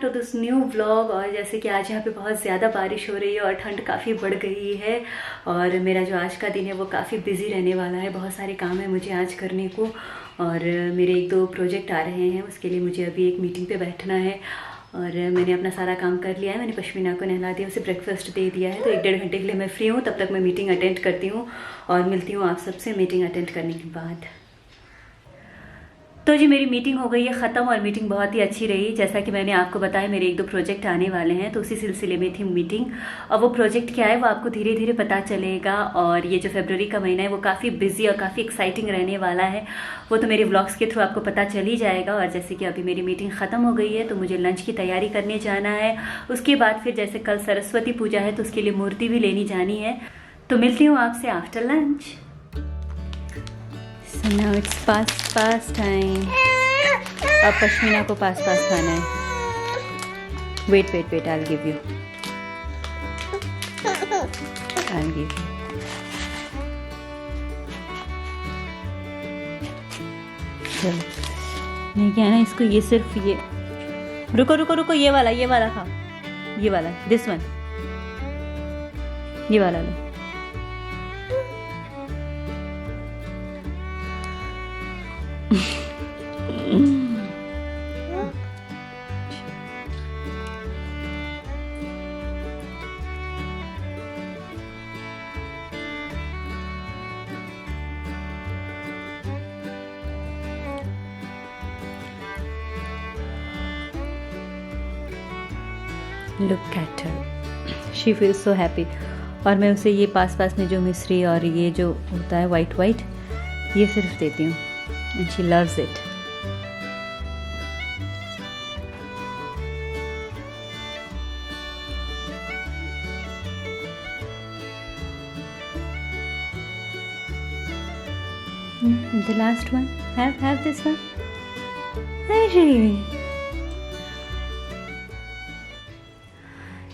To this new vlog. और जैसे कि आज यहाँ पे बहुत ज़्यादा बारिश हो रही है और ठंड काफ़ी बढ़ गई है और मेरा जो आज का दिन है वो काफ़ी बिजी रहने वाला है। बहुत सारे काम है मुझे आज करने को और मेरे 1-2 प्रोजेक्ट आ रहे हैं, उसके लिए मुझे अभी एक मीटिंग पे बैठना है। और मैंने अपना सारा काम कर लिया है, मैंने पश्मीना को नहला दिया, उसे ब्रेकफास्ट दे दिया है। तो 1-1.5 घंटे के लिए मैं फ्री हूँ, तब तक मैं मीटिंग अटेंड करती हूँ और मिलती हूँ आप सबसे मीटिंग अटेंड करने के बाद। तो जी मेरी मीटिंग हो गई है ख़त्म और मीटिंग बहुत ही अच्छी रही। जैसा कि मैंने आपको बताया मेरे 1-2 प्रोजेक्ट आने वाले हैं, तो उसी सिलसिले में थी मीटिंग। और वो प्रोजेक्ट क्या है वो आपको धीरे धीरे पता चलेगा। और ये जो फरवरी का महीना है वो काफ़ी बिजी और काफ़ी एक्साइटिंग रहने वाला है, वो तो मेरे व्लॉग्स के थ्रू आपको पता चल ही जाएगा। और जैसे कि अभी मेरी मीटिंग ख़त्म हो गई है तो मुझे लंच की तैयारी करने जाना है। उसके बाद फिर जैसे कल सरस्वती पूजा है तो उसके लिए मूर्ति भी लेनी जानी है। तो मिलती हूँ आपसे after lunch. So now it's past time. अब पश्मीना को पास खाना है। Wait I'll give you. चलो नहीं क्या है ना, इसको ये सिर्फ ये रुको ये वाला खाओ, ये वाला दिस वन, ये वाला लो। Look at her, she feels so happy। और मैं उसे ये पास में जो मिश्री और ये जो होता है वाइट ये सिर्फ देती हूँ and she loves it। The last one, have this one।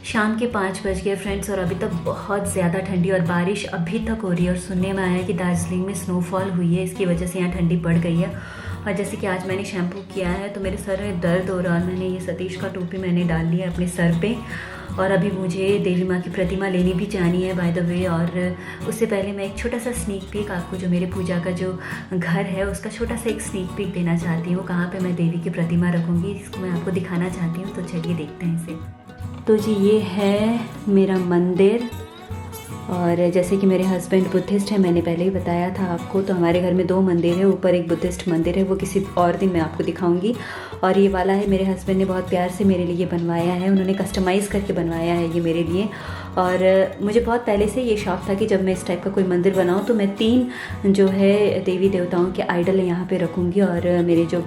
शाम के 5 बज गए फ्रेंड्स और अभी तक बहुत ज़्यादा ठंडी और बारिश अभी तक हो रही है। और सुनने में आया है कि दार्जिलिंग में स्नोफॉल हुई है, इसकी वजह से यहाँ ठंडी बढ़ गई है। और जैसे कि आज मैंने शैम्पू किया है तो मेरे सर में दर्द हो रहा है और मैंने ये सतीश का टोपी मैंने डाल लिया अपने सर पे। और अभी मुझे देवी माँ की प्रतिमा लेनी भी जानी है बाय द वे। और उससे पहले मैं एक छोटा सा स्नीक पीक आपको, जो मेरे पूजा का जो घर है उसका छोटा सा एक स्नीक पीक देना चाहती हूँ, कहाँ पे मैं देवी की प्रतिमा रखूँगी इसको मैं आपको दिखाना चाहती हूँ। तो चलिए देखते हैं इसे। तो जी ये है मेरा मंदिर। और जैसे कि मेरे हस्बैंड बुद्धिस्ट हैं, मैंने पहले ही बताया था आपको, तो हमारे घर में 2 मंदिर है। ऊपर एक बुद्धिस्ट मंदिर है, वो किसी और दिन मैं आपको दिखाऊंगी। और ये वाला है मेरे हस्बैंड ने बहुत प्यार से मेरे लिए बनवाया है, उन्होंने कस्टमाइज़ करके बनवाया है ये मेरे लिए। और मुझे बहुत पहले से ये शौक़ था कि जब मैं इस टाइप का कोई मंदिर बनाऊँ तो मैं 3 जो है देवी देवताओं के आइडल यहाँ पर रखूँगी। और मेरे जो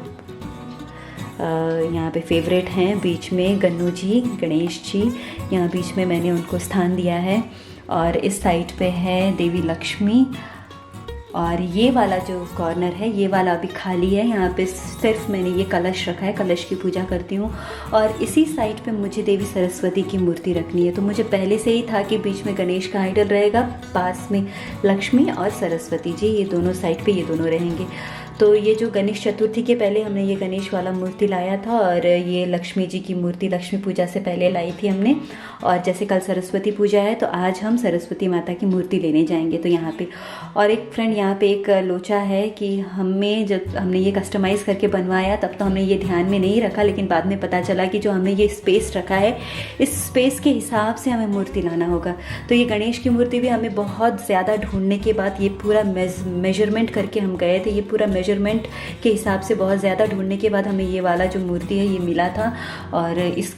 यहाँ पे फेवरेट हैं, बीच में गन्नू जी, गणेश जी, यहाँ बीच में मैंने उनको स्थान दिया है। और इस साइड पे है देवी लक्ष्मी। और ये वाला जो कॉर्नर है ये वाला अभी खाली है, यहाँ पे सिर्फ मैंने ये कलश रखा है, कलश की पूजा करती हूँ। और इसी साइड पे मुझे देवी सरस्वती की मूर्ति रखनी है। तो मुझे पहले से ही था कि बीच में गणेश का आइडल रहेगा, पास में लक्ष्मी और सरस्वती जी, ये दोनों साइड पे ये दोनों रहेंगे। तो ये जो गणेश चतुर्थी के पहले हमने ये गणेश वाला मूर्ति लाया था और ये लक्ष्मी जी की मूर्ति लक्ष्मी पूजा से पहले लाई थी हमने। और जैसे कल सरस्वती पूजा है तो आज हम सरस्वती माता की मूर्ति लेने जाएंगे। तो यहाँ पे और एक फ्रेंड यहाँ पे एक लोचा है कि जब हमने ये कस्टमाइज़ करके बनवाया तब तो हमने ये ध्यान में नहीं रखा, लेकिन बाद में पता चला कि जो हमने ये स्पेस रखा है इस स्पेस के हिसाब से हमें मूर्ति लाना होगा। तो ये गणेश की मूर्ति भी हमें बहुत ज़्यादा ढूंढने के बाद ये पूरा मेजरमेंट करके हम गए थे, ये पूरा मेजरमेंट के हिसाब से बहुत ज़्यादा ढूंढने के बाद हमें ये वाला जो मूर्ति है ये मिला था। और इस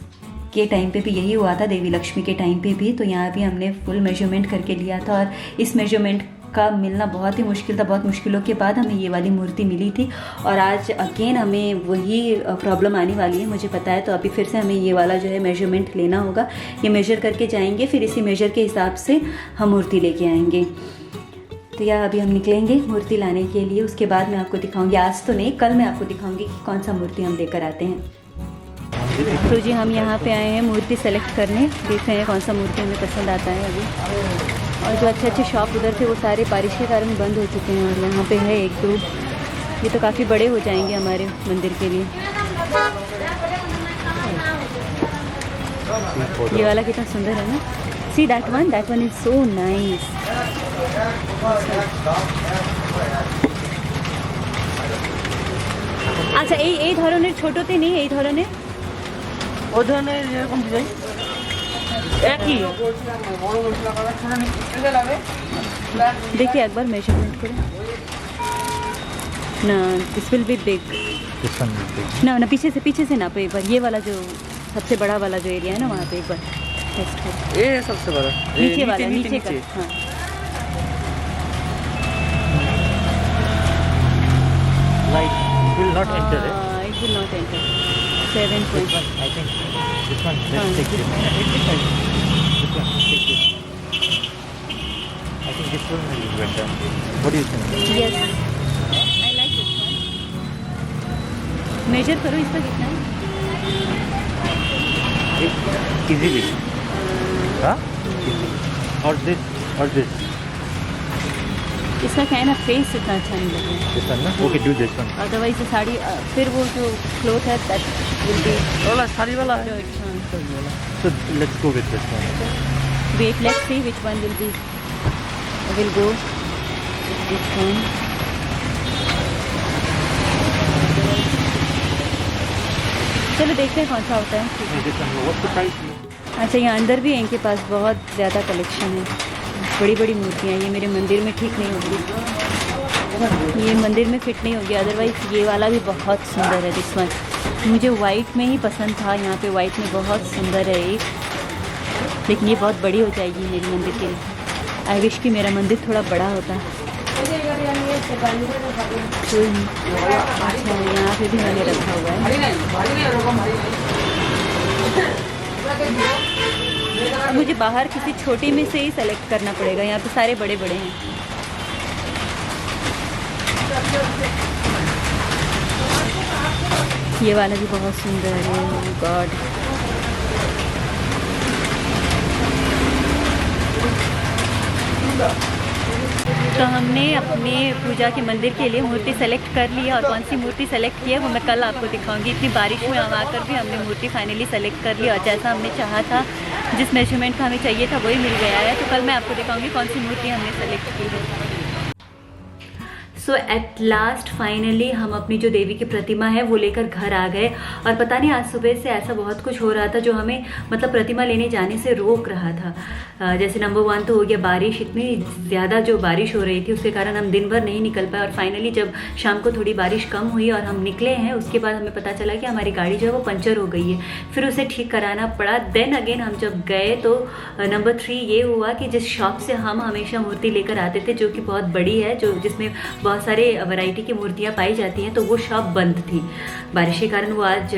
के टाइम पे भी यही हुआ था, देवी लक्ष्मी के टाइम पे भी। तो यहाँ भी हमने फुल मेजरमेंट करके लिया था और इस मेजरमेंट का मिलना बहुत ही मुश्किल था। बहुत मुश्किलों के बाद हमें ये वाली मूर्ति मिली थी। और आज अगेन हमें वही प्रॉब्लम आने वाली है, मुझे पता है। तो अभी फिर से हमें ये वाला जो है मेजरमेंट लेना होगा, ये मेजर करके जाएंगे, फिर इसी मेजर के हिसाब से हम मूर्ति लेके आएंगे। तो यह अभी हम निकलेंगे मूर्ति लाने के लिए, उसके बाद मैं आपको दिखाऊंगी, आज तो नहीं कल मैं आपको दिखाऊंगी कि कौन सा मूर्ति हम लेकर आते हैं। तो जी हम यहाँ पे आए हैं मूर्ति सेलेक्ट करने, देख रहे हैं कौन सा मूर्ति हमें पसंद आता है अभी। और जो अच्छे शॉप उधर थे वो सारे बारिश के कारण बंद हो चुके हैं। और यहाँ पे है 1-2, ये तो काफ़ी बड़े हो जाएंगे हमारे मंदिर के लिए। ये वाला कितना सुंदर है ना। See that one is so nice. আচ্ছা এই ধরনের ছোটতে নেই, এই ধরনের ওই ধরনের এরকম ডিজাইন একই। देखिए एक बार मेजरमेंट करें ना, दिस विल बी बिग ना ना, पीछे से नापो एक बार। ये वाला जो सबसे बड़ा वाला जो एरिया है ना वहाँ पे एक बार टेस्ट करो। ये है सबसे बड़ा नीचे वाला, नीचे का। हाँ light will not enter it. It will not enter. 7 point. I think this one. Let's take this one. This one. Take this. I think this one will be better. What do you think? Yes. I like this one. Measure करो इसका कितना है? Easily. हाँ? Or this. इसका क्या है ना, face इतना अच्छा नहीं लग रहा है। This one ना? Okay, do this one. Otherwise ये साड़ी फिर वो जो क्लोथ है दैट विल बी वाला साड़ी वाला है। good. हाँ। So let's go with this one. Wait, let's see which one will go. Which one? चलो देखते हैं कौन सा होता है। This one. What's the price? अच्छा यहाँ अंदर भी है इनके पास बहुत ज़्यादा कलेक्शन है, बड़ी बड़ी मूर्तियाँ। ये मेरे मंदिर में ठीक नहीं होगी, ये मंदिर में फिट नहीं होगी। अदरवाइज़ ये वाला भी बहुत सुंदर है। दिस वन मुझे वाइट में ही पसंद था, यहाँ पे वाइट में बहुत सुंदर है एक, लेकिन ये बहुत बड़ी हो जाएगी मेरे मंदिर के लिए। आई विश कि मेरा मंदिर थोड़ा बड़ा होता। कोई नहीं। अच्छा यहाँ पे भी मैंने रखा हुआ है। अब मुझे बाहर किसी छोटी में से ही सेलेक्ट करना पड़ेगा, यहाँ पे सारे बड़े बड़े हैं। ये वाला भी बहुत सुंदर है। गॉड, तो हमने अपने पूजा के मंदिर के लिए मूर्ति सेलेक्ट कर लिया, और कौन सी मूर्ति सेलेक्ट की है वो मैं कल आपको दिखाऊंगी। इतनी बारिश में आकर भी हमने मूर्ति फाइनली सेलेक्ट कर लिया, और जैसा हमने चाहा था, जिस मेजरमेंट का हमें चाहिए था वही मिल गया है। तो कल मैं आपको दिखाऊंगी कौन सी मूर्ति हमने सेलेक्ट की है। सो एट लास्ट फाइनली हम अपनी जो देवी की प्रतिमा है वो लेकर घर आ गए। और पता नहीं आज सुबह से ऐसा बहुत कुछ हो रहा था जो हमें मतलब प्रतिमा लेने जाने से रोक रहा था। जैसे नंबर 1 तो हो गया बारिश, इतनी ज़्यादा जो बारिश हो रही थी उसके कारण हम दिन भर नहीं निकल पाए। और फाइनली जब शाम को थोड़ी बारिश कम हुई और हम निकले हैं, उसके बाद हमें पता चला कि हमारी गाड़ी जो है वो पंचर हो गई है, फिर उसे ठीक कराना पड़ा। देन अगेन हम जब गए तो नंबर 3 ये हुआ कि जिस शॉप से हम हमेशा मूर्ति लेकर आते थे, जो कि बहुत बड़ी है, जो जिसमें बहुत सारे वैरायटी की मूर्तियाँ पाई जाती हैं, तो वो शॉप बंद थी। बारिश के कारण वो आज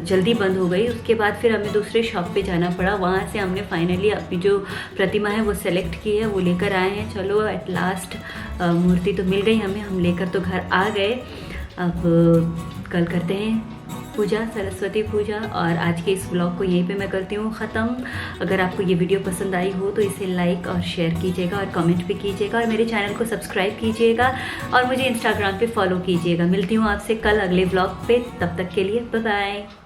जल्दी बंद हो गई। उसके बाद फिर हमें दूसरे शॉप पे जाना पड़ा। वहाँ से हमने फाइनली अपनी जो प्रतिमा है वो सेलेक्ट की है, वो लेकर आए हैं। चलो एट लास्ट मूर्ति तो मिल गई हमें, हम लेकर तो घर आ गए। अब कल करते हैं पूजा, सरस्वती पूजा। और आज के इस ब्लॉग को यहीं पे मैं करती हूँ ख़त्म। अगर आपको ये वीडियो पसंद आई हो तो इसे लाइक और शेयर कीजिएगा, और कमेंट भी कीजिएगा, और मेरे चैनल को सब्सक्राइब कीजिएगा, और मुझे इंस्टाग्राम पे फॉलो कीजिएगा। मिलती हूँ आपसे कल अगले ब्लॉग पे, तब तक के लिए बाय बाय।